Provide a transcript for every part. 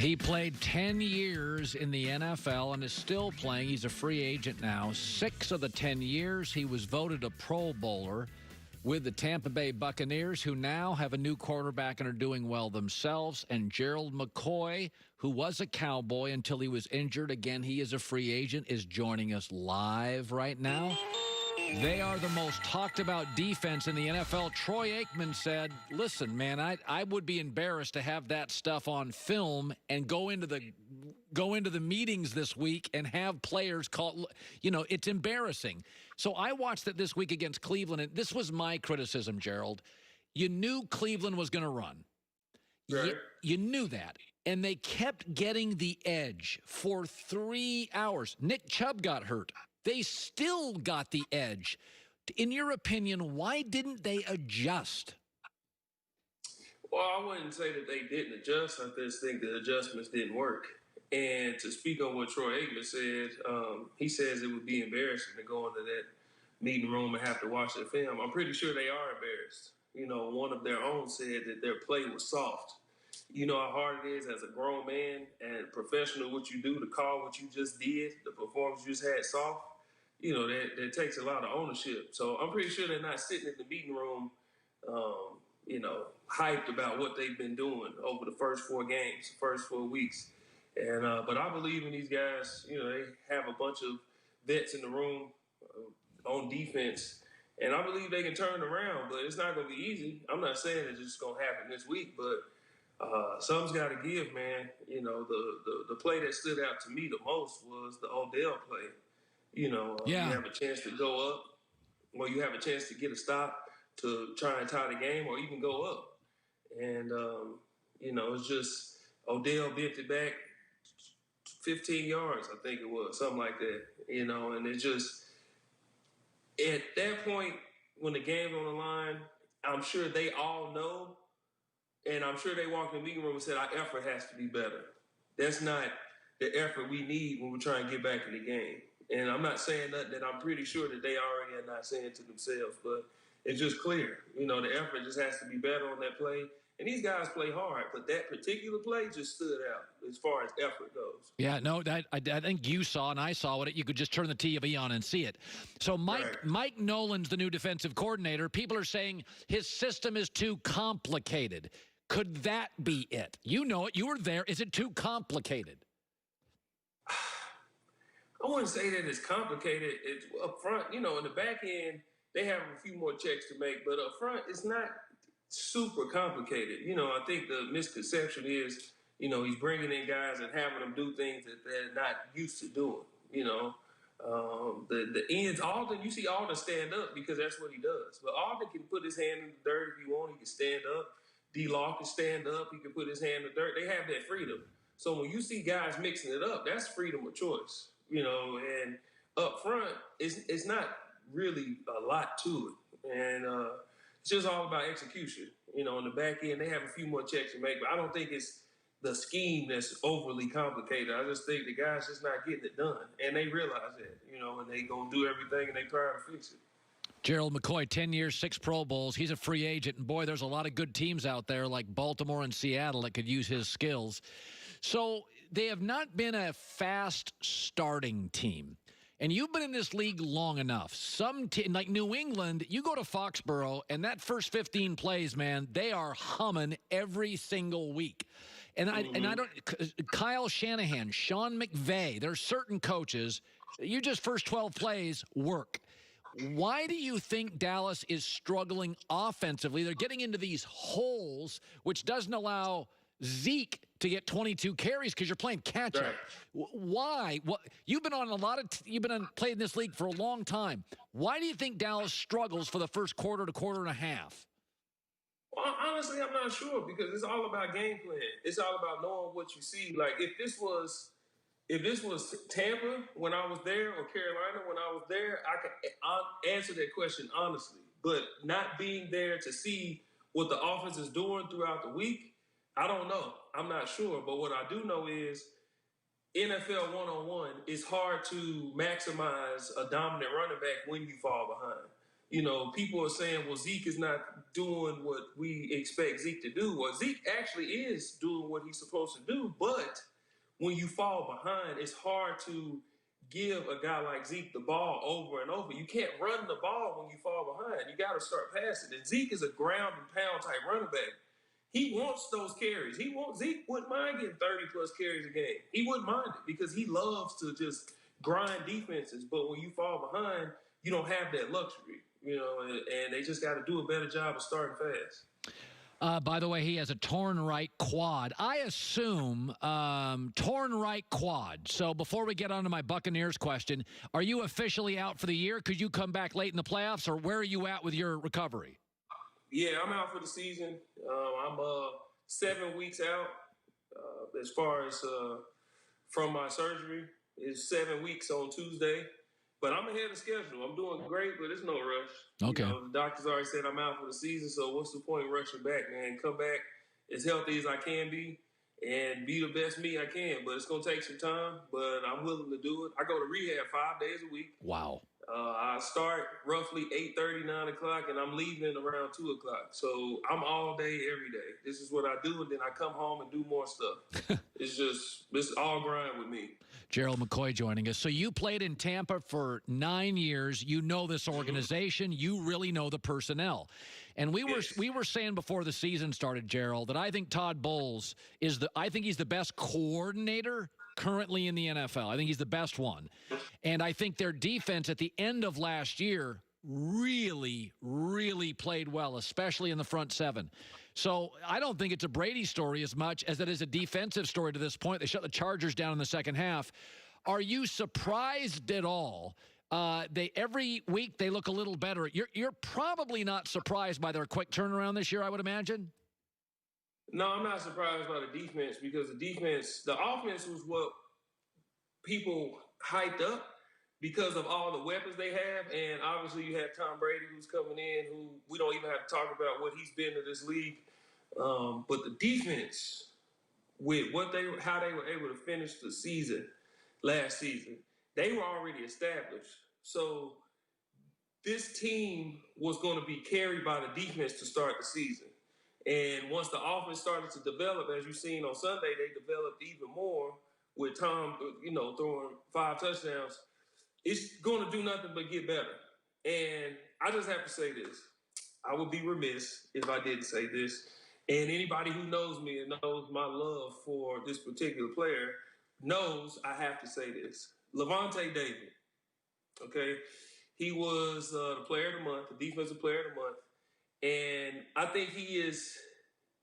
He played 10 years in the NFL and is still playing. He's a free agent now. 6 of the 10 years, he was voted a Pro Bowler with the Tampa Bay Buccaneers, who now have a new quarterback and are doing well themselves. And Gerald McCoy, who was a Cowboy until he was injured. Again, he is a free agent, is joining us live right now. They are the most talked about defense in the NFL. Troy Aikman said, listen, man, I would be embarrassed to have that stuff on film and go into the meetings this week and have players call, it's embarrassing. So I watched it this week against Cleveland, and this was my criticism, Gerald. You knew Cleveland was going to run. Right. You knew that. And they kept getting the edge for 3 hours. Nick Chubb got hurt. They still got the edge. In your opinion, why didn't they adjust? Well, I wouldn't say that they didn't adjust. I just think the adjustments didn't work. And to speak on what Troy Aikman said, he says it would be embarrassing to go into that meeting room and have to watch the film. I'm pretty sure they are embarrassed. One of their own said that their play was soft. You know how hard it is as a grown man and professional what you do to call what you just did, the performance you just had soft. That takes a lot of ownership. So I'm pretty sure they're not sitting in the meeting room, hyped about what they've been doing over the first 4 games, first 4 weeks. And but I believe in these guys. They have a bunch of vets in the room on defense, and I believe they can turn around. But it's not going to be easy. I'm not saying it's just going to happen this week, but something's got to give, man. The play that stood out to me the most was the Odell play. You have a chance to go up, or you have a chance to get a stop to try and tie the game, or even go up. And, it's just Odell bent it back 15 yards, I think it was, something like that. And it just, at that point, when the game's on the line, I'm sure they all know, and I'm sure they walked in the meeting room and said, our effort has to be better. That's not the effort we need when we're trying to get back in the game. And I'm not saying nothing that I'm pretty sure that they already are not saying to themselves, but it's just clear. The effort just has to be better on that play. And these guys play hard, but that particular play just stood out as far as effort goes. Yeah, no, I think you saw and I saw it. You could just turn the TV on and see it. So Mike Nolan's the new defensive coordinator. People are saying his system is too complicated. Could that be it? You know it. You were there. Is it too complicated? I wouldn't say that it's complicated. It's up front, in the back end, they have a few more checks to make, but up front, it's not super complicated. I think the misconception is, he's bringing in guys and having them do things that they're not used to doing. The ends, Alden, you see Alden stand up because that's what he does. But Alden can put his hand in the dirt if he wants. He can stand up. D-Law can stand up. He can put his hand in the dirt. They have that freedom. So when you see guys mixing it up, that's freedom of choice. And up front, it's not really a lot to it. And it's just all about execution. In the back end, they have a few more checks to make, but I don't think it's the scheme that's overly complicated. I just think the guys just not getting it done. And they realize that, and they going to do everything and they try to fix it. Gerald McCoy, 10 years, 6 Pro Bowls. He's a free agent. And, boy, there's a lot of good teams out there like Baltimore and Seattle that could use his skills. So they have not been a fast starting team. And you've been in this league long enough. Some team, like New England, you go to Foxborough, and that first 15 plays, man, they are humming every single week. And I don't. Kyle Shanahan, Sean McVay, there's certain coaches. You just first 12 plays work. Why do you think Dallas is struggling offensively? They're getting into these holes, which doesn't allow Zeke to get 22 carries because you're playing catch up. Right. Why? You've been on played in this league for a long time. Why do you think Dallas struggles for the first quarter to quarter and a half? Well, honestly, I'm not sure because it's all about game plan. It's all about knowing what you see. Like if this was Tampa when I was there or Carolina when I was there, I could answer that question honestly. But not being there to see what the offense is doing throughout the week, I don't know. I'm not sure. But what I do know is NFL one-on-one, it's hard to maximize a dominant running back when you fall behind. people are saying, well, Zeke is not doing what we expect Zeke to do. Well, Zeke actually is doing what he's supposed to do, but when you fall behind, it's hard to give a guy like Zeke the ball over and over. You can't run the ball when you fall behind. You got to start passing. And Zeke is a ground and pound type running back. He wants those carries. Zeke wouldn't mind getting 30-plus carries a game. He wouldn't mind it because he loves to just grind defenses. But when you fall behind, you don't have that luxury, and they just got to do a better job of starting fast. By the way, he has a torn right quad. I assume torn right quad. So before we get on to my Buccaneers question, are you officially out for the year? Could you come back late in the playoffs, or where are you at with your recovery? Yeah, I'm out for the season. I'm 7 weeks out as far as from my surgery. It's 7 weeks on Tuesday. But I'm ahead of schedule. I'm doing great, but it's no rush. Okay. The doctors already said I'm out for the season, so what's the point in rushing back, man? Come back as healthy as I can be and be the best me I can. But it's going to take some time, but I'm willing to do it. I go to rehab 5 days a week. Wow. I start roughly 8:30, 9 o'clock, and I'm leaving around 2 o'clock. So I'm all day, every day. This is what I do, and then I come home and do more stuff. It's all grind with me. Gerald McCoy joining us. So you played in Tampa for 9 years. You know this organization. You really know the personnel. And we were saying before the season started, Gerald, that I think Todd Bowles he's the best coordinator currently in the NFL. I think he's the best one. And I think their defense at the end of last year really, really played well, especially in the front seven. So I don't think it's a Brady story as much as it is a defensive story to this point. They shut the Chargers down in the second half. Are you surprised at all? Every week they look a little better. You're probably not surprised by their quick turnaround this year, I would imagine. No, I'm not surprised by the defense because the offense was what people hyped up because of all the weapons they have. And obviously you have Tom Brady who's coming in, who we don't even have to talk about what he's been to this league. But the defense, with how they were able to finish the season last season, they were already established. So this team was going to be carried by the defense to start the season. And once the offense started to develop, as you've seen on Sunday, they developed even more with Tom, throwing 5 touchdowns. It's going to do nothing but get better. And I just have to say this. I would be remiss if I didn't say this. And anybody who knows me and knows my love for this particular player knows I have to say this. Levante David, okay? He was the player of the month, the defensive player of the month. And I think he is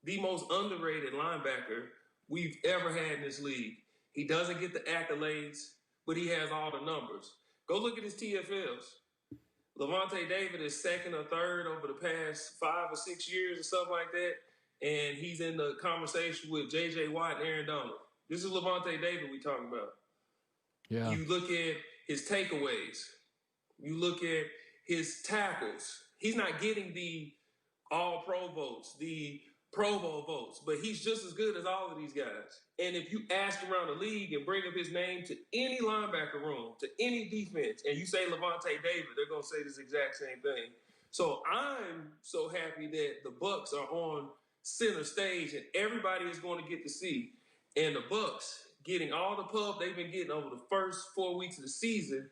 the most underrated linebacker we've ever had in this league. He doesn't get the accolades, but he has all the numbers. Go look at his TFLs. Levante David is second or third over the past 5 or 6 years or something like that. And he's in the conversation with J.J. Watt and Aaron Donald. This is Levante David we talking about. Yeah. You look at his takeaways. You look at his tackles. He's not getting the all-pro votes, the Pro Bowl votes, but he's just as good as all of these guys. And if you ask around the league and bring up his name to any linebacker room, to any defense, and you say Levante David, they're going to say this exact same thing. So I'm so happy that the Bucs are on center stage and everybody is going to get to see. And the Bucs getting all the pub they've been getting over the first 4 weeks of the season.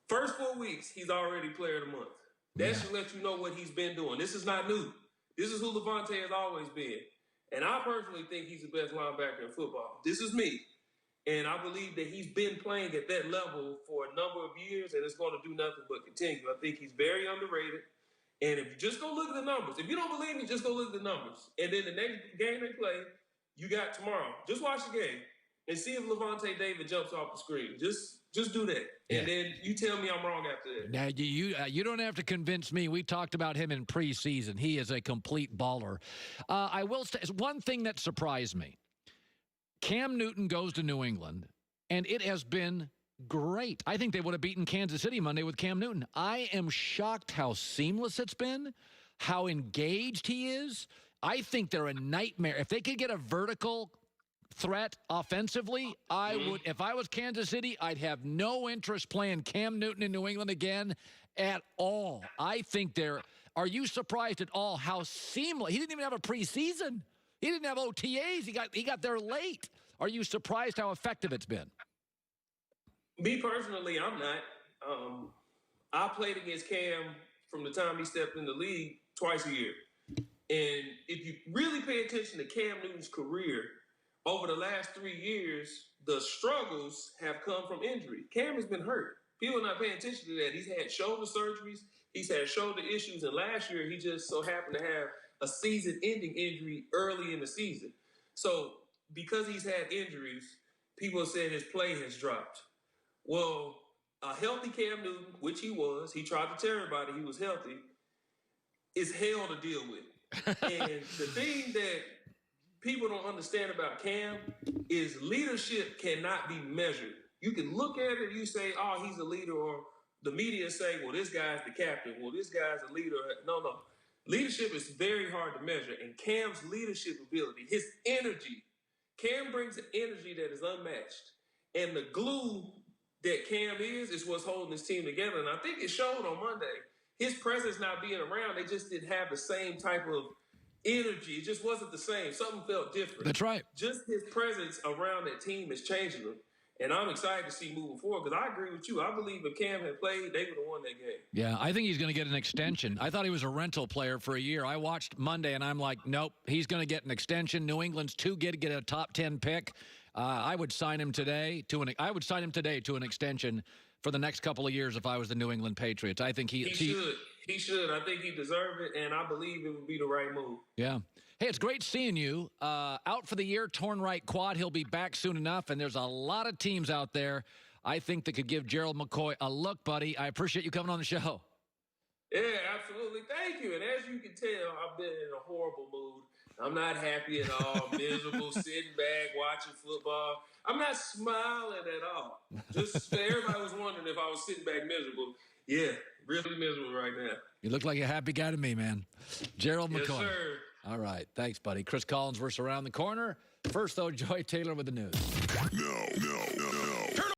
First 4 weeks, he's already player of the month. That should let you know what he's been doing. This is not new. This is who Levante has always been. And I personally think he's the best linebacker in football. This is me. And I believe that he's been playing at that level for a number of years, and it's going to do nothing but continue. I think he's very underrated. And if you just go look at the numbers, if you don't believe me, just go look at the numbers. And then the next game they play, you got tomorrow. Just watch the game and see if Levante David jumps off the screen. Just do that. Yeah. And then you tell me I'm wrong after that. Now, you don't have to convince me. We talked about him in preseason. He is a complete baller. I will say one thing that surprised me. Cam Newton goes to New England, and it has been great. I think they would have beaten Kansas City Monday with Cam Newton. I am shocked how seamless it's been, how engaged he is. I think they're a nightmare. If they could get a vertical threat offensively, I would. If I was Kansas City, I'd have no interest playing Cam Newton in New England again at all. I think they're – are you surprised at all how seamless – he didn't even have a preseason. He didn't have OTAs. He got there late. Are you surprised how effective it's been? Me personally, I'm not. I played against Cam from the time he stepped in the league twice a year. And if you really pay attention to Cam Newton's career, over the last 3 years, the struggles have come from injury. Cam has been hurt. People are not paying attention to that. He's had shoulder surgeries. He's had shoulder issues. And last year, he just so happened to have a season-ending injury early in the season. So because he's had injuries, people have said his play has dropped. Well, a healthy Cam Newton, which he was, he tried to tell everybody he was healthy, is hell to deal with. And the thing that people don't understand about Cam is leadership cannot be measured. You can look at it and you say, oh, he's a leader, or the media say, well, this guy's the captain. Well, this guy's a leader. No. Leadership is very hard to measure. And Cam's leadership ability, his energy, Cam brings an energy that is unmatched. And the glue that Cam is what's holding this team together. And I think it showed on Monday. His presence not being around, they just didn't have the same type of energy. It just wasn't the same. Something felt different. That's right. Just his presence around that team is changing them. And I'm excited to see moving forward because I agree with you. I believe if Cam had played, they would have won that game. Yeah, I think he's going to get an extension. I thought he was a rental player for a year. I watched Monday, and I'm like, nope, he's going to get an extension. New England's too good to get a top 10 pick. I would sign him today to an extension for the next couple of years if I was the New England Patriots. I think he should. He should. I think he deserved it, and I believe it would be the right move. Yeah. Hey, it's great seeing you. Out for the year, torn right quad. He'll be back soon enough, and there's a lot of teams out there, I think, that could give Gerald McCoy a look, buddy. I appreciate you coming on the show. Yeah, absolutely. Thank you. And as you can tell, I've been in a horrible mood. I'm not happy at all, miserable, sitting back, watching football. I'm not smiling at all. Just everybody was wondering if I was sitting back miserable. Yeah, really miserable right now. You look like a happy guy to me, man. Gerald McCoy. Yes, sir. All right. Thanks, buddy. Chris Collinsworth around the corner. First, though, Joy Taylor with the news. No.